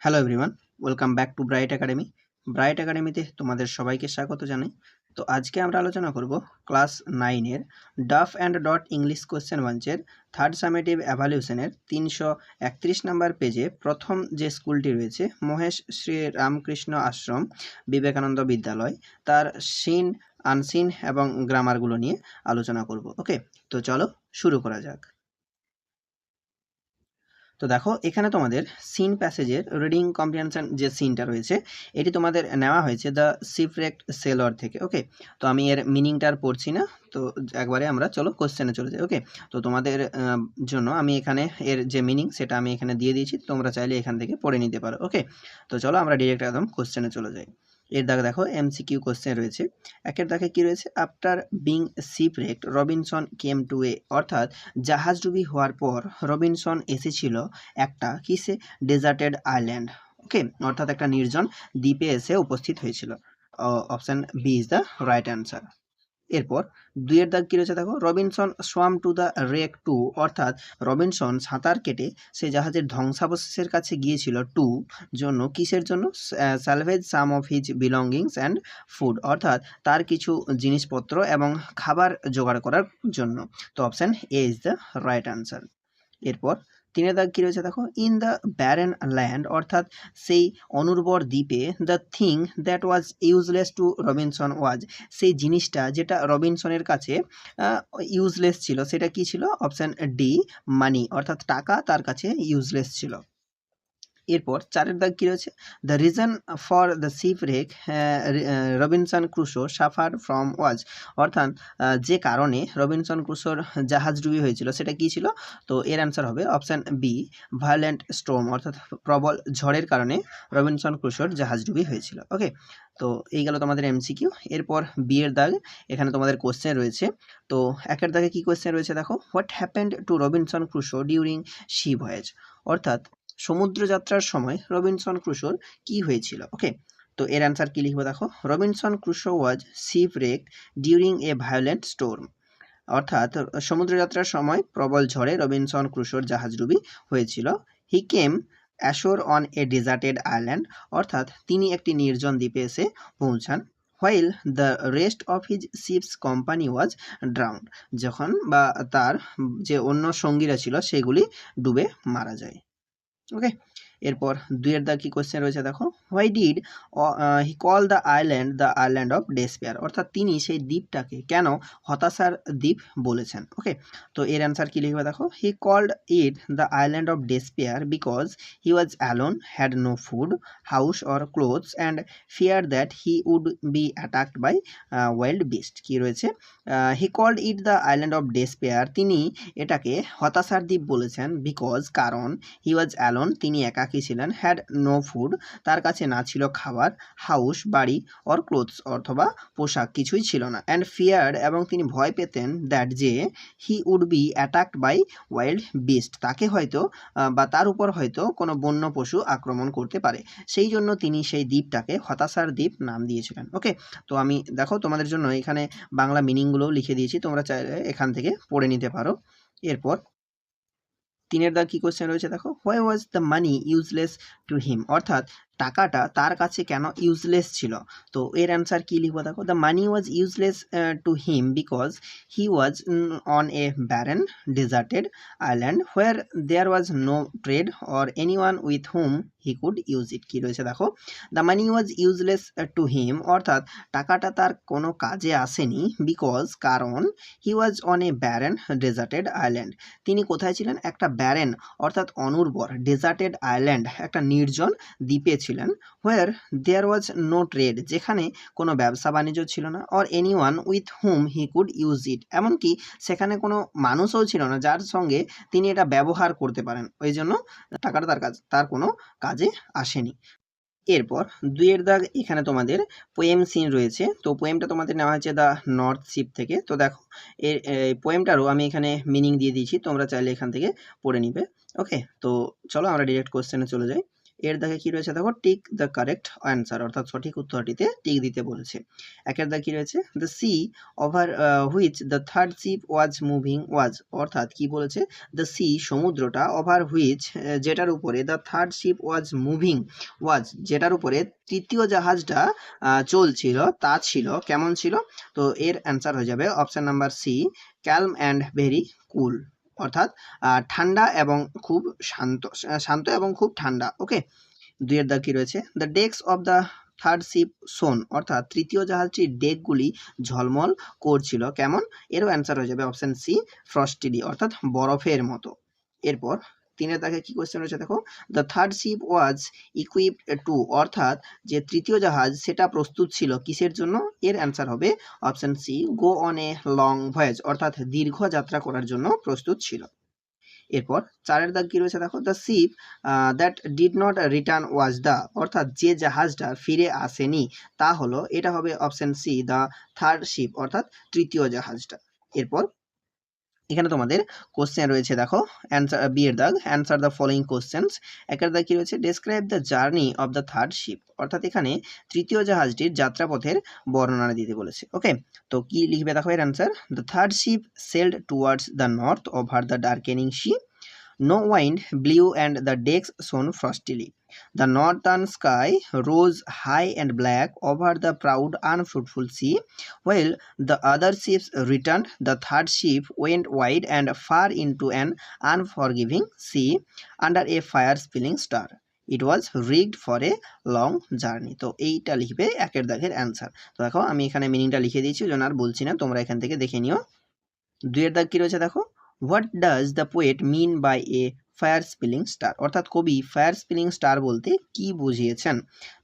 Hello everyone, welcome back to bright academy. Bright একাডেমিতে তোমাদের সবাইকে স্বাগত জানাই। তো আজকে আমরা আলোচনা করব ক্লাস 9-এর Duff and Dot English question বাঞ্চের থার্ড সামেটিভ অ্যাভালিউশনের 331 নাম্বার পেজে প্রথম যে স্কুলটি রয়েছে মহেশ শ্রী রামকৃষ্ণ আশ্রম বিবেকানন্দ বিদ্যালয়, তার সিন, আনসিন এবং গ্রামারগুলো নিয়ে আলোচনা করব। ওকে, তো চলো শুরু করা যাক। তো দেখো এখানে তোমাদের সিন প্যাসেজের রিডিং কম্প্রিহেনশন যে সিনটা রয়েছে এটি তোমাদের নেওয়া হয়েছে দ্য শিপরেক্ট সেলর থেকে। ওকে, তো আমি এর মিনিংটা আর পড়ছি না, তো একবারে আমরা চলো কোশ্চেনে চলে যাই। ওকে, তো তোমাদের জন্য আমি এখানে এর যে মিনিং সেটা আমি এখানে দিয়ে দিয়েছি, তোমরা চাইলে এখান থেকে পড়ে নিতে পারো। ওকে, তো চলো আমরা ডিরেক্ট একদম কোশ্চেনে চলে যাই। এর দাগে দেখো এমসিকিউ কোশ্চেন রয়েছে। একের দাগে কি রয়েছে, after being shipwrecked Robinson came to a, অর্থাৎ জাহাজডুবি হওয়ার পর রবিনসন এসেছিল একটা কিসে, ডেজার্টেড আইল্যান্ড। ওকে, অর্থাৎ একটা নির্জন দ্বীপে এসে উপস্থিত হয়েছিল। Option B is the right answer. এরপর দুইয়ের দাগ কি রয়েছে দেখো, Robinson swam to the wreck too, অর্থাৎ রবিনসন সাঁতার কেটে সেই জাহাজের ধ্বংসাবশেষের কাছে গিয়েছিল টু জন্য, কিসের জন্য, salvage some of his belongings and food, অর্থাৎ তার কিছু জিনিসপত্র এবং খাবার জোগাড় করার জন্য। তো option A is the right answer. এরপর তিনের দাগ কী রয়েছে দেখো, ইন দ্য ব্যারেন ল্যান্ড, অর্থাৎ সেই অনুর্বর দ্বীপে, the thing that was useless to Robinson was, সেই জিনিসটা যেটা রবিনসনের কাছে ইউজলেস ছিল সেটা কি ছিল, অপশান ডি মানি, অর্থাৎ টাকা তার কাছে ইউজলেস ছিল। এরপর চারের দাগ কী রয়েছে, the reason for the shipwreck Robinson Crusoe suffer from was, অর্থাৎ যে কারণে রবিনসন ক্রুশোর জাহাজডুবি হয়েছিল সেটা কী ছিল। তো এর অ্যান্সার হবে অপশান বি, ভায়োলেন্ট স্টর্ম, অর্থাৎ প্রবল ঝড়ের কারণে রবিনসন ক্রুশোর জাহাজডুবি হয়েছিল। ওকে, তো এই গেল তোমাদের এমসিকিউ। এরপর বি এর দাগ, এখানে তোমাদের কোশ্চেন রয়েছে। তো একের দাগে কী কোশ্চেন রয়েছে দেখো, what happened to Robinson Crusoe during C voice, অর্থাৎ সমুদ্রযাত্রার সময় রবিনসন ক্রুশোর কি হয়েছিল। ওকে, তো এর অ্যান্সার কি লিখবো দেখো, Robinson Crusoe was shipwreck during a violent storm, অর্থাৎ সমুদ্রযাত্রার সময় প্রবল ঝড়ে রবিনসন ক্রুশোর জাহাজডুবি হয়েছিল। He came ashore on a deserted island, অর্থাৎ তিনি একটি নির্জন দ্বীপে এসে পৌঁছান। While the rest of his ship's company was drowned, যখন বা তার যে অন্য সঙ্গীরা ছিল সেগুলি ডুবে মারা যায়। ওকে, এরপর দুইয়ের দাগ কি কোশ্চেন রয়েছে দেখো, why did he call the island of despair, অর্থাৎ তিনি সেই দ্বীপটাকে কেন হতাশার দ্বীপ বলেছেন। ওকে, তো এর অ্যান্সার কি লিখবে দেখো, he called it the island of despair because he was alone, had no food, house or clothes and fear that he would be attacked by wild beast. কী রয়েছে, he called it the island of despair, তিনি এটাকে হতাশার দ্বীপ বলেছেন, because কারণ, he was alone তিনি একাকী ছিলেন, হ্যাড নো ফুড তার কাছে না ছিল খাবার, হাউস বাড়ি, অর ক্লোথস অথবা পোশাক কিছুই ছিল না, অ্যান্ড ফিয়ার্ড এবং তিনি ভয় পেতেন, দ্যাট যে, he would be attacked by wild beast তাকে হয়তো বা তার উপর হয়তো কোনো বন্য পশু আক্রমণ করতে পারে, সেই জন্য তিনি সেই দ্বীপটাকে হতাশার দ্বীপ নাম দিয়েছিলেন। ওকে, তো আমি দেখো তোমাদের জন্য এখানে বাংলা মিনিংগুলোও লিখে দিয়েছি, তোমরা চাইলে এখান থেকে পড়ে নিতে পারো। এরপর তিনের দাগ কি কোশ্চেন রয়েছে দেখো, why was the money useless to him, অর্থাৎ টাকাটা তার কাছে কেন ইউজলেস ছিল। তো এর অ্যান্সার কি লিখবো দেখো, the money was useless to him because he was on a barren deserted island where there was no trade or any one with whom he could use it. কী রয়েছে দেখো, the money was useless to him, অর্থাৎ টাকাটা তার কোনো কাজে আসেনি, because কারণ, he was on a barren deserted island তিনি কোথায় ছিলেন, একটা ব্যারেন অর্থাৎ অনুর্বর, ডেজার্টেড আইল্যান্ড একটা নির্জন দ্বীপে ছিলেন, হোয়ার দেয়ার ওয়াজ নো ট্রেড যেখানে কোনো ব্যবসা বাণিজ্য ছিল না, or any one with whom he could use ইট এমনকি সেখানে কোনো মানুষও ছিল না যার সঙ্গে তিনি এটা ব্যবহার করতে পারেন, ওই জন্য টাকাটা তার কোনো কাজে আসেনি। এরপর দুইয়ের দাগ, এখানে তোমাদের পোয়েম সিন রয়েছে। তো পোয়েমটা তোমাদের নেওয়া হয়েছে দ্য নর্থ শিপ থেকে। তো দেখো এর পোয়েমটারও আমি এখানে মিনিং দিয়ে দিয়েছি, তোমরা চাইলে এখান থেকে পড়ে নিবে। ওকে, তো চলো আমরা ডিরেক্ট কোশ্চেনে চলে যাই। এর দাগে কি রয়েছে দেখো, টিক দ্য কারেক্ট অ্যান্সার, অর্থাৎ সঠিক উত্তরটিতে টিক দিতে বলেছে। একের দাগে কি রয়েছে, the sea over which the third ship was moving was, অর্থাৎ কি বলেছে, দ্য সি সমুদ্রটা, ওভার হুইচ যেটার উপরে, the third ship was moving was যেটার উপরে তৃতীয় জাহাজটা চলছিল, তা ছিল কেমন ছিল, তো এর অ্যান্সার হয়ে যাবে option number C, calm and very cool, অর্থাৎ ঠান্ডা এবং খুব শান্ত, শান্ত এবং খুব ঠান্ডা। ওকে, দুইয়ের দাগ কি রয়েছে, the decks of the third ship shone, অর্থাৎ তৃতীয় জাহাজটির ডেকগুলি ঝলমল করছিল কেমন, এরও অ্যান্সার হয়ে যাবে অপশন সি, ফ্রস্টিলি, অর্থাৎ বরফের মতো। এরপর তিনের দাগে কি কোয়েশ্চেন রয়েছে দেখো, the third ship was equipped to, অর্থাৎ যে তৃতীয় জাহাজ সেটা প্রস্তুত ছিল কিসের জন্য, এর অ্যান্সার হবে option C, go on a long voyage, অর্থাৎ দীর্ঘ যাত্রা করার জন্য প্রস্তুত ছিল। এরপর চারের দাগ কি রয়েছে দেখো, the ship that did not return was the, অর্থাৎ যে জাহাজটা ফিরে আসেনি তা হলো, এটা হবে option C, the third ship, অর্থাৎ তৃতীয় জাহাজটা। এরপর এখানে তোমাদের কোশ্চেন রয়েছে দেখো, অ্যান্সার বি এর দাগ, অ্যান্সার দ্য ফলোইং কোশ্চেন্স। একের দাগ কি রয়েছে, describe the journey of the third ship, অর্থাৎ এখানে তৃতীয় জাহাজটির যাত্রাপথের বর্ণনা দিতে বলেছে। ওকে, তো কি লিখবে দেখো এর answer, the third ship sailed towards the north over the darkening sea, no wind blew and the decks shone frostily. The northern sky rose high and black over the proud, unfruitful sea. While the other ships returned, the third ship went wide and far into an unforgiving sea under a fire-spilling star. It was rigged for a long journey. তো এইটা লিখবে একের দাগের answer. তো দেখো আমি এখানে মিনিংটা লিখে দিয়েছি, ওই জন্য আর বলছি না, তোমরা এখান থেকে দেখে নিও। দুইয়ের দাগ কি রয়েছে দেখো, what does the poet mean by a fire spilling star, অর্থাৎ কবি ফায়ার স্পিলিং স্টার বলতে কি বুঝিয়েছেন,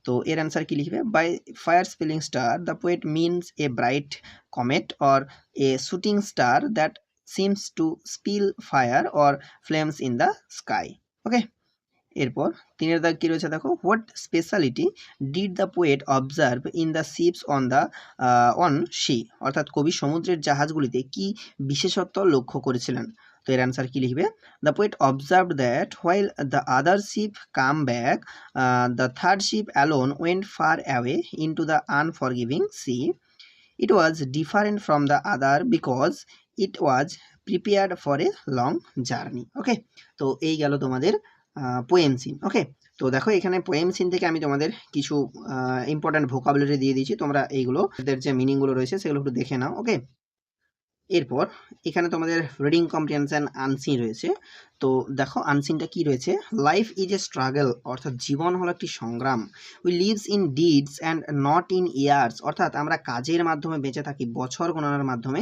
তো এর অ্যান্সার কি লিখবে, by fire spilling star the poet means a bright comet or a shooting star that seems to spill fire or flames in the sky. Okay, এরপর তিনের দাগ কি রয়েছে দেখো, what speciality did the poet observe in the ships on the on sea, অর্থাৎ কবি সমুদ্রের জাহাজগুলিতে কি বিশেষত্ব লক্ষ্য করেছিলেন, তো এর অ্যান্সার কি লিখবে, the poet observe that while the other ship come back the third ship alone went far away into the unforgiving sea, it was different from the other because it was prepared for a long journey. Okay, তো এই গেল তোমাদের poem scene. ওকে, তো দেখো এখানে poem scene থেকে আমি তোমাদের কিছু ইম্পর্ট্যান্ট ভোকাবুলারি দিয়ে দিয়েছি, তোমরা এইগুলো এদের যে মিনিংগুলো রয়েছে সেগুলো একটু দেখে নাও। ওকে, এরপর এখানে তোমাদের রিডিং কম্প্রিহেনশন আনসিন রয়েছে। তো দেখো আনসিনটা কি রয়েছে, লাইফ ইজ এ স্ট্রাগল, অর্থাৎ জীবন হলো একটি সংগ্রাম, we lives in deeds and not in years, অর্থাৎ আমরা কাজের মাধ্যমে বেঁচে থাকি, বছর গণনার মাধ্যমে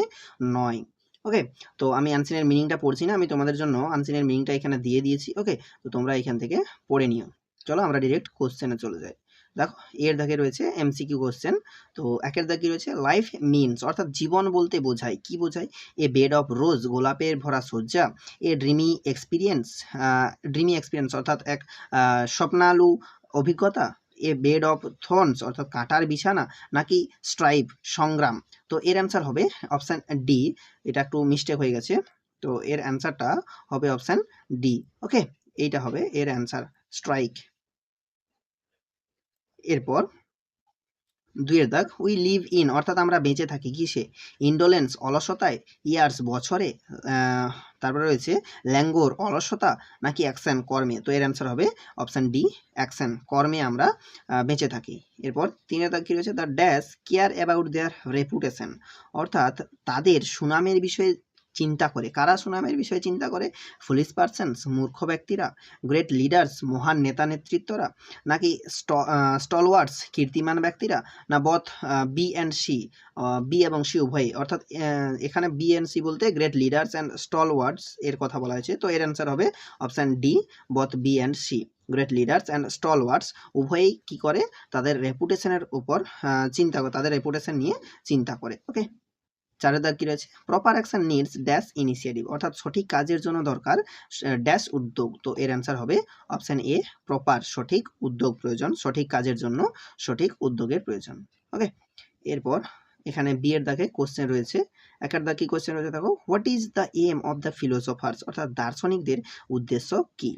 নয়। ওকে, তো আমি আনসিনের মিনিংটা পড়ছি না, আমি তোমাদের জন্য আনসিনের মিনিংটা এখানে দিয়ে দিয়েছি। ওকে, তো তোমরা এখান থেকে পড়ে নিও। চলো আমরা ডিরেক্ট কোশ্চেনে চলে যাই। দেখো এর দাগে রয়েছে এমসিকিউ কোশ্চেন। তো একের দাগে রয়েছে লাইফ মিনস, অর্থাৎ জীবন বলতে বোঝায়, কি বোঝায়, এ বেড অফ রোজ, গোলাপের ভরা শয্যা, এ ড্রিমি এক্সপিরিয়েন্স অর্থাৎ এক স্বপ্নালু অভিজ্ঞতা, এ বেড অফ থর্নস অর্থাৎ কাঁটার বিছানা, নাকি স্ট্রাইভ সংগ্রাম, তো এর অ্যান্সার হবে অপশান ডি, এটা একটু মিস্টেক হয়ে গেছে, তো এর অ্যান্সারটা হবে অপশান ডি। ওকে, এইটা হবে এর অ্যান্সার, স্ট্রাইক। এরপর দুইয়ের দাগ, উই লিভ ইন, অর্থাৎ আমরা বেঁচে থাকি কিসে, ইন্ডোলেন্স অলসতায়, ইয়ার্স বছরে, তারপরে রয়েছে ল্যাঙ্গোর অলসতা, নাকি অ্যাকশন কর্মে, তো এর অ্যান্সার হবে অপশান ডি, অ্যাকশন কর্মে আমরা বেঁচে থাকি। এরপর তিনের দাগ কি রয়েছে, the dash care about their reputation, অর্থাৎ তাদের সুনামের বিষয়ে চিন্তা করে, কারা সুনামের বিষয়ে চিন্তা করে, ফুলিশ পার্সনস মূর্খ ব্যক্তিরা, গ্রেট লিডার্স মহান নেতা নেতৃত্বরা, নাকি স্টলওয়ার্ডস কীর্তিমান ব্যক্তিরা, না both B and C, B এবং সি উভয়ই, অর্থাৎ এখানে বি অ্যান্ড সি বলতে গ্রেট লিডার্স অ্যান্ড স্টলওয়ার্ডস এর কথা বলা হয়েছে, তো এর অ্যান্সার হবে option D, both B and C, great leaders and stalwarts উভয়ই কী করে, তাদের রেপুটেশনের উপর চিন্তা করে, তাদের রেপুটেশন নিয়ে চিন্তা করে। ওকে, চারের দাগ কি রয়েছে, proper action needs dash initiative, অর্থাৎ সঠিক কাজের জন্য দরকার ড্যাশ উদ্যোগ, তো এর অ্যান্সার হবে অপশান এ, প্রপার সঠিক উদ্যোগ প্রয়োজন, সঠিক কাজের জন্য সঠিক উদ্যোগের প্রয়োজন। ওকে, এরপর এখানে বি এর দাগে কোশ্চেন রয়েছে। একের দাগ কি কোশ্চেন রয়েছে দেখো, what is the aim of the philosophers, অর্থাৎ দার্শনিকদের উদ্দেশ্য কি,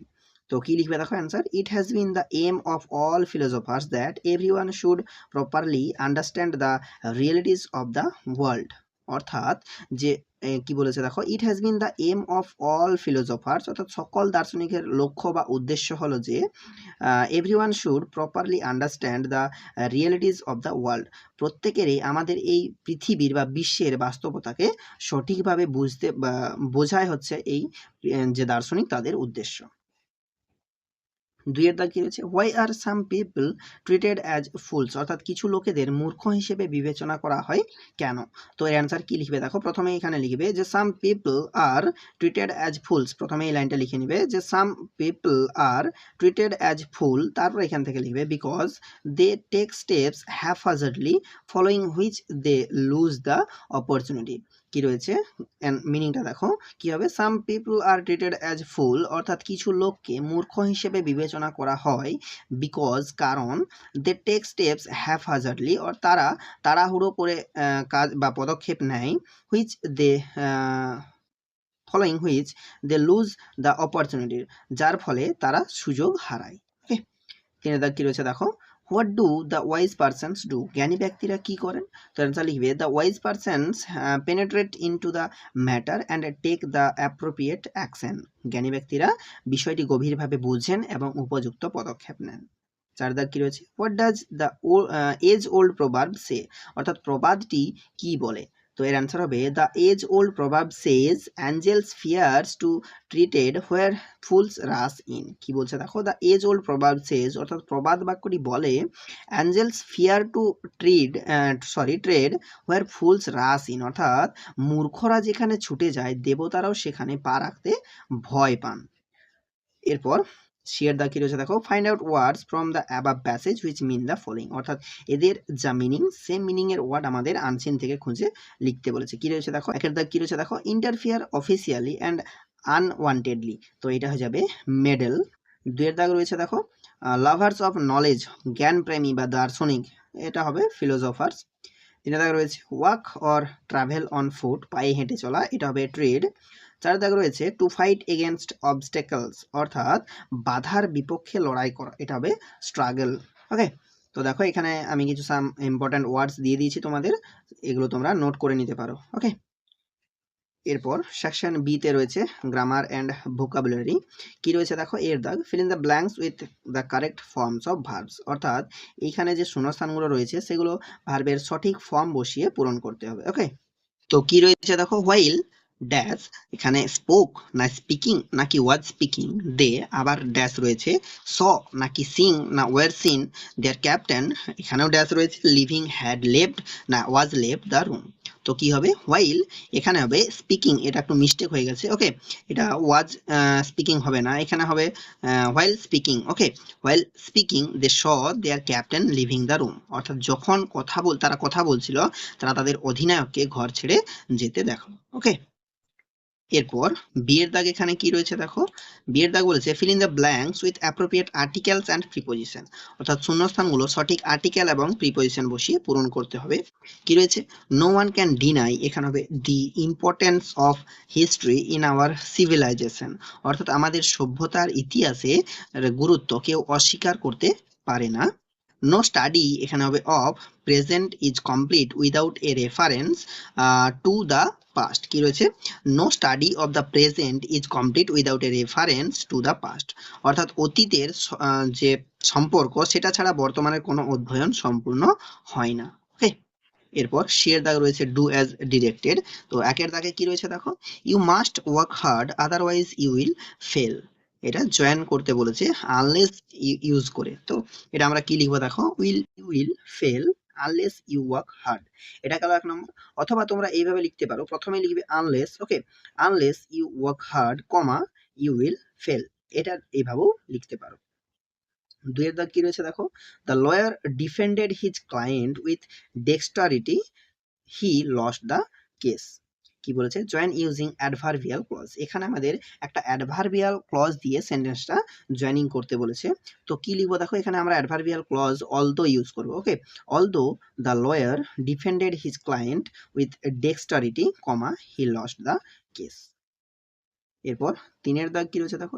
তো কি লিখবে দেখো answer, it has been the aim of all philosophers that everyone should properly understand the realities of the world. অর্থাৎ যে কি বলেছে দেখো, it has been the aim of all philosophers, অর্থাৎ সকল দার্শনিকের লক্ষ্য বা উদ্দেশ্য হলো যে everyone should properly understand the realities of the world, প্রত্যেকেরই আমাদের এই পৃথিবীর বা বিশ্বের বাস্তবতাকে সঠিকভাবে বুঝতে বা বোঝাই হচ্ছে এই যে দার্শনিক তাদের উদ্দেশ্য। দুইয়ের দাগ কি রয়েছে, why are some people treated as fools, অর্থাৎ কিছু লোকেদের মূর্খ হিসেবে বিবেচনা করা হয় কেন। তো এর অ্যান্সার কি লিখবে দেখো, প্রথমে এখানে লিখবে যে some people are treated as fools, প্রথমে এই লাইনটা লিখে নিবে যে some people are treated as fool, তারপর এখান থেকে লিখবে because they take steps haphazardly following which they lose the opportunity. কি রয়েছে মিনিংটা দেখো কি হবে, some people are treated as fool, অর্থাৎ কিছু লোককে মূর্খ হিসেবে বিবেচনা করা হয় বিকজ কারণ দে টেক স্টেপস হ্যাফহাজার্ডলি, আর তারা তাড়াহুড়ো করে কাজ বা পদক্ষেপ নেয়, which they following which they lose the opportunity, যার ফলে তারা সুযোগ হারায়। ওকে, তিন দাগ কি রয়েছে দেখো, what do the wise persons do, জ্ঞানী ব্যক্তিরা কি করেন। তো অ্যান্সার লিখবে the wise persons penetrate into the matter and take the appropriate action, জ্ঞানী ব্যক্তিরা বিষয়টি গভীরভাবে বুঝেন এবং উপযুক্ত পদক্ষেপ নেন। চার দাগ কি রয়েছে, what does the age old proverb say, অর্থাৎ প্রবাদটি কি বলে। তো এর অ্যান্সার হবে the age old proverb says angels fears to treated where fools rush in. কি বলছে দেখো, the age old proverb says, অর্থাৎ প্রবাদ বাক্যটি বলে angels fear to tread where fools rush in, অর্থাৎ মূর্খরা যেখানে ছুটে যায় দেবতারাও সেখানে পা রাখতে ভয় পান। এরপর শেয়ার দা কি রয়েছে দেখো, find out words from the above passage which mean the following, অর্থাৎ এদের যা মিনিং সেম মিনিং এর ওয়ার্ড আমাদের আনসিন থেকে খুঁজে লিখতে বলেছে। কি রয়েছে দেখো, একের দাগ কি রয়েছে দেখো, ইন্টারফিয়ার অফিসিয়ালি অ্যান্ড আনওয়ান্টেডলি, তো এটা হয়ে যাবে মেডেল। দুইয়ের দাগ রয়েছে দেখো, লাভার্স অফ নলেজ, জ্ঞান প্রেমী বা দার্শনিক, এটা হবে ফিলোসফার্স। তিনের দাগ রয়েছে walk or travel on foot, পায়ে হেঁটে চলা, এটা হবে ট্রেড। চার দাগ রয়েছে টু ফাইট এগেনস্ট অবস্টেকলস, অর্থাৎ বাধার বিপক্ষে লড়াই করা, এটা হবে স্ট্রাগল। ওকে, তো দেখো এখানে আমি কিছু সাম ইম্পর্ট্যান্ট ওয়ার্ডস দিয়ে দিয়েছি তোমাদের, এগুলো তোমরা নোট করে নিতে পারো। ওকে, এরপর সেকশন বি তে রয়েছে গ্রামার অ্যান্ড ভোকাবুলারি। কি রয়েছে দেখো, এর দাগ fill in the blanks with the correct forms of verbs, অর্থাৎ এইখানে যে শূন্যস্থানগুলো রয়েছে সেগুলো ভার্বের সঠিক ফর্ম বসিয়ে পূরণ করতে হবে। ওকে, তো কি রয়েছে দেখো, হোয়াইল ড্যাশ, এখানে স্পোক না স্পিকিং নাকি ওয়াজ স্পিকিং, দে আবার ড্যাশ রয়েছে, স নাকি সিং না ওয়ার সিন, দেয়ার ক্যাপ্টেন, এখানেও ড্যাশ রয়েছে, লিভিং হ্যাড লেফট না ওয়াজ লেফট দ্য রুম। তো কি হবে, হোয়াইল এখানে হবে স্পিকিং, এটা একটু মিস্টেক হয়ে গেছে। ওকে, এটা ওয়াজ স্পিকিং হবে না, এখানে হবে while speaking. Okay, while speaking they saw their captain leaving the room, অর্থাৎ যখন তারা কথা বলছিল তারা তাদের অধিনায়ককে ঘর ছেড়ে যেতে দেখো। ওকে, এরপর বিয়ের দাগ এখানে কি রয়েছে দেখো, বিয়ের দাগ বলেছে fill in the blanks with appropriate articles and preposition, অর্থাৎ শূন্যস্থানগুলো সঠিক আর্টিকেল এবং প্রিপোজিশন বসিয়ে পূরণ করতে হবে। কি রয়েছে, নো ওয়ান ক্যান ডিনাই, এখানে হবে the importance of history in our civilization, অর্থাৎ আমাদের সভ্যতার ইতিহাসে গুরুত্ব কেউ অস্বীকার করতে পারে না। নো স্টাডি এখানে হবে of present is complete without a reference to the past. কি রয়েছে, no study of the present is complete without a reference to the past, অর্থাৎ অতীতের যে সম্পর্ক সেটা ছাড়া বর্তমানের কোনো অধ্যয়ন সম্পূর্ণ হয় না। ওকে, এরপর শের দাগ রয়েছে ডু অ্যাজ ডিরেক্টেড। তো একের দাগে কি রয়েছে দেখো, you must work hard otherwise you will fail, এটা জয়েন করতে বলেছে আনলেস ইউজ করে। তো এটা আমরা কি লিখবো দেখো, will fail unless you work hard, এটা গেল এক নম্বর। অথবা তোমরা এইভাবে লিখতে পারো, প্রথমে লিখবে unless, okay, unless you work hard comma you will fail, এটা এইভাবেও লিখতে পারো। দুইয়ের দাগ কি রয়েছে দেখো, the lawyer defended his client with dexterity he lost the case. কি বলেছে, জয়েন ইউজিং অ্যাডভার্বিয়াল ক্লজ, এখানে আমাদের একটা অ্যাডভার্বিয়াল ক্লজ দিয়ে সেন্টেন্সটা জয়েনিং করতে বলেছে। তো কি লিখবো দেখো, এখানে আমরা অ্যাডভার্বিয়াল ক্লজ অলদো ইউজ করবো। Okay, although the lawyer defended his client with dexterity comma he lost the case. এরপর 3 দাগ কি রয়েছে দেখো,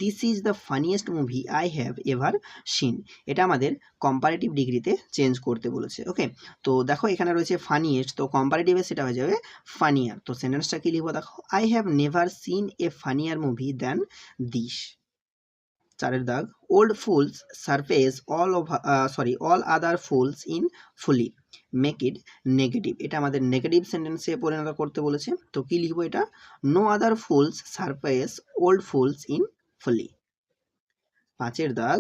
this is the funniest movie I have ever seen. এটা আমাদের কম্পারেটিভ ডিগ্রিতে চেঞ্জ করতে বলেছে। ওকে, তো দেখো এখানে রয়েছে ফানিয়েস্ট, তো কম্পারেটিভে সেটা হয়ে যাবে ফানিয়ার। তো সেন্টেন্সটা কি লিখবো দেখো, I have never seen a funnier movie than this. 4 দাগ, old fools surface all other fools in folly, make it negative. এটা আমাদের নেগেটিভ সেন্টেন্সে পরিণত করতে বলেছে। তো কি লিখবো এটা, no other fools surface old fools in folly. 5 দাগ,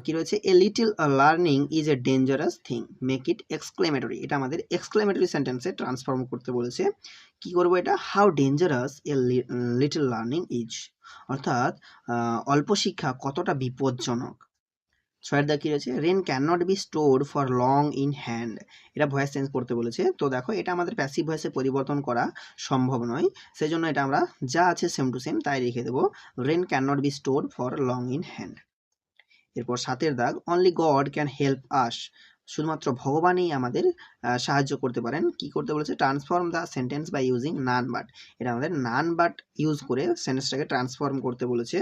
কি রয়েছে, a little learning is a dangerous thing, make it exclamatory. এটা আমাদের এক্সক্লেমেটরি সেন্টেন্সে ট্রান্সফর্ম করতে বলেছে। কি করবো এটা, how dangerous a little learning is, অর্থাৎ অল্প শিক্ষা কতটা বিপজ্জনক। 6 দাগ কি রয়েছে, rain can not be store for long in hand. এটা ভয়েস চেঞ্জ করতে বলেছে। তো দেখো এটা আমাদের প্যাসিভ ভয়েসে পরিবর্তন করা সম্ভব নয়, সেজন্য এটা আমরা যা আছে সেম টু সেম তাই রেখে দেবো, rain can not be store for long in hand. এরপর 7 দাগ, only God can help us, শুধুমাত্র ভগবানই আমাদের সাহায্য করতে পারেন। কি করতে বলেছে, transform the sentence by using none but. এটা আমাদের নান বাট ইউজ করে সেন্টেন্সটাকে ট্রান্সফর্ম করতে বলেছে।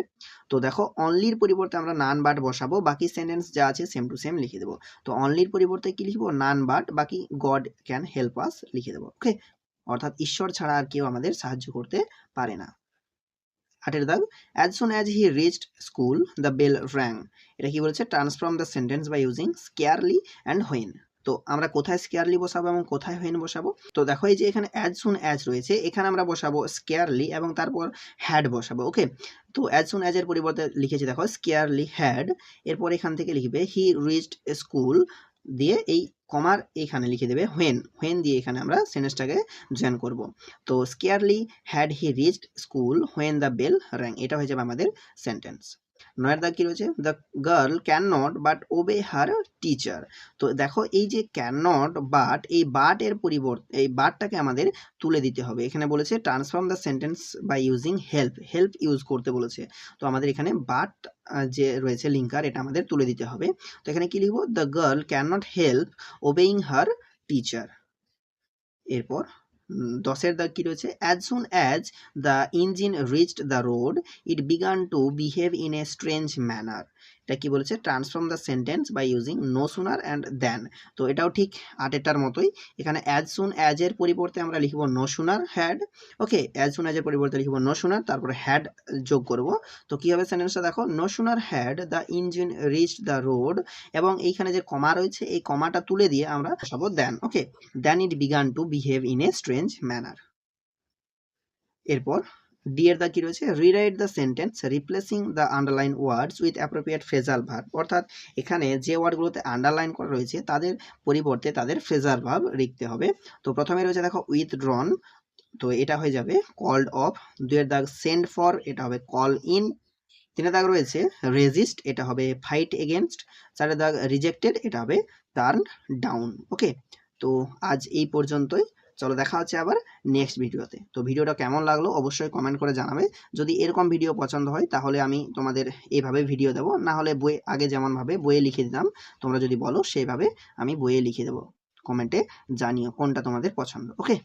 তো দেখো অনলির পরিবর্তে আমরা নান বাট বসাবো, বাকি সেন্টেন্স যা আছে সেম টু সেম লিখে দেবো। তো অনলির পরিবর্তে কি লিখবো, নান বাট, বাকি গড ক্যান হেল্প আস লিখে দেবো। ওকে, অর্থাৎ ঈশ্বর ছাড়া আর কেউ আমাদের সাহায্য করতে পারে না। 8 দাগ, as soon as he reached school the bell rang. এটা কি বলেছে, transform the sentence by using scarcely and when. তো আমরা কোথায় স্কেয়ারলি বসাবো এবং কোথায় হোয়েন বসাবো, তো দেখো এই যে এখানে অ্যাজ সুন অ্যাজ রয়েছে, এখানে আমরা বসাবো স্কেয়ারলি এবং তারপর হ্যাড বসাবো। ওকে, তো অ্যাজ সুন অ্যাজ এর পরিবর্তে লিখেছি দেখো স্কেয়ারলি হ্যাড, এরপর এখান থেকে লিখবে হি রিচড স্কুল দিয়ে এই কমার এখানে লিখে দেবে হোয়েন, হোয়েন দিয়ে এখানে আমরা সেন্টেন্সটাকে জয়েন করব। তো scarcely had he reached school when the bell rang, এটা হয়ে যাবে আমাদের সেন্টেন্স। 9 দাগ কি রয়েছে, the girl can not but obey her teacher. তো দেখো এই যে ক্যান নট বাট, এই বাট এর পরিবর্তে এই বাটটাকে আমাদের তুলে দিতে হবে। এখানে বলেছে transform the sentence by using help, help use করতে বলেছে। তো আমাদের এখানে বাট যে রয়েছে লিঙ্কার, এটা আমাদের তুলে দিতে হবে। তো এখানে কি লিখবো, the girl can not help obeying her teacher. এরপর 10 দাগ কি রয়েছে, as soon as the engine reached the road it began to behave in a strange manner. এটা কি বলেছে, transform the sentence by using no sooner and then. তো এটাও ঠিক 8টার মতোই, এখানে অ্যাজ সুন অ্যাজ এর পরিবর্তে আমরা লিখব no sooner had. Okay, as soon as এর পরিবর্তে লিখব নো সুনার, তারপরে হ্যাড যোগ করব। তো কি হবে সেন্টেন্সটা দেখো, no sooner had the engine reached the road, এবং এইখানে যে কমা রয়েছে এই কমাটা তুলে দিয়ে আমরা বসাবো then. Okay, then it began to behave in a strange manner. এরপর ডি এর দা কি রয়েছে, rewrite the sentence replacing the underline words with appropriate phrasal verb. অর্থাৎ এখানে যে ওয়ার্ডগুলোতে আন্ডারলাইন করা রয়েছে তাদের পরিবর্তে তাদের ফ্রেজাল ভার্ব লিখতে হবে। তো প্রথমে রয়েছে দেখো উইথড্রন, তো এটা হয়ে যাবে কল্ড অফ। 2 এর দাগ সেন্ড ফর, এটা হবে কল ইন। 3 এর দাগ রয়েছে রেজিস্ট, এটা হবে ফাইট এগেনস্ট। 4 এর দাগ রিজেক্টেড, এটা হবে টার্ন ডাউন। ওকে, তো আজ এই পর্যন্তই, চলো দেখা হচ্ছে আবার নেক্সট ভিডিওতে। তো ভিডিওটা কেমন লাগলো অবশ্যই কমেন্ট করে জানাবে। যদি এরকম ভিডিও পছন্দ হয় তাহলে আমি তোমাদের এইভাবে ভিডিও দেবো, না হলে বই আগে যেমনভাবে বইয়ে লিখে দিতাম তোমরা যদি বলো সেইভাবে আমি বইয়ে লিখে দেবো। কমেন্টে জানিও কোনটা তোমাদের পছন্দ। ওকে।